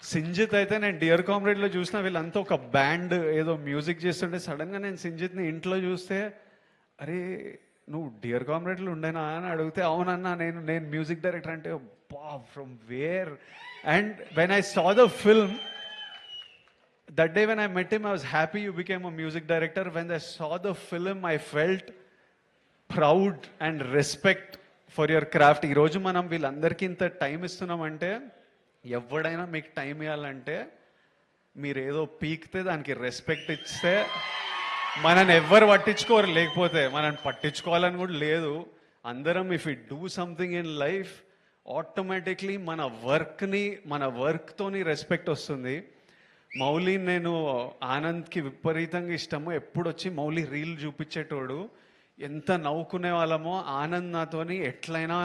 సింజిత్ అయితే నేను డియర్ కామ్రేడ్లో చూసిన వీళ్ళంతా ఒక బ్యాండ్ ఏదో మ్యూజిక్ చేస్తుంటే సడన్గా నేను సింజిత్ని ఇంట్లో చూస్తే, అరే నువ్వు డియర్ కామ్రేడ్లో ఉండేనా అని అడిగితే, అవునన్నా నేను నేను మ్యూజిక్ డైరెక్టర్ అంటే, బా from where. And when I saw the film that day when I met him, I was happy you became a music director. When I saw the film, I felt proud and respect for your craft. ఈ రోజు మనం వీళ్ళందరికీ ఇంత time ఇస్తున్నామంటే, ఎవడైనా మీకు time ఇవ్వాలంటే మీరు ఏదో పీకితే దానికి రెస్పెక్ట్ ఇస్తే మనని ఎవ్వరు పట్టించుకోరు, లేకపోతే మనని పట్టించుకోవాలని కూడా లేదు. అందరం if you do something in life, automatically మన వర్క్తోని రెస్పెక్ట్ వస్తుంది. మౌలి, నేను ఆనంద్కి విపరీతంగా ఇష్టము. ఎప్పుడు వచ్చి మౌలి రీల్ చూపించేటోడు, ఎంత నవ్వుకునే వాళ్ళమో. ఆనంద్ నాతోని ఎట్లయినా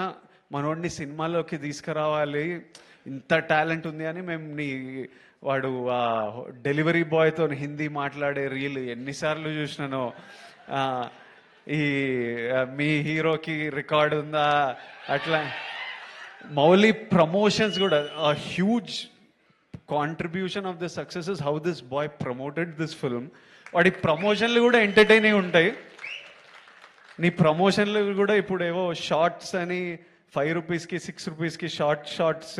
మనోడిని సినిమాలోకి తీసుకురావాలి, ఇంత టాలెంట్ ఉంది అని మేము వాడు డెలివరీ బాయ్తో హిందీ మాట్లాడే రీల్ ఎన్నిసార్లు చూసినానో. ఈ మీ హీరోకి రికార్డు ఉందా అట్లా. మౌలి ప్రమోషన్స్ కూడా huge contribution of the success is how this boy promoted this film. వాడి ప్రమోషన్లు కూడా ఎంటర్టైనింగ్ ఉంటాయి. నీ ప్రమోషన్లు కూడా ఇప్పుడు ఏవో షార్ట్స్ అని 5 రూపీస్కి 6 రూపీస్కి షార్ట్స్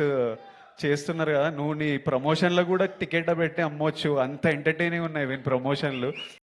చేస్తున్నారు కదా, నువ్వు నీ ప్రమోషన్లో కూడా టికెట్ పెట్టి అమ్మొచ్చు, అంత ఎంటర్టైనింగ్ ఉన్నాయి వీని ప్రమోషన్లు.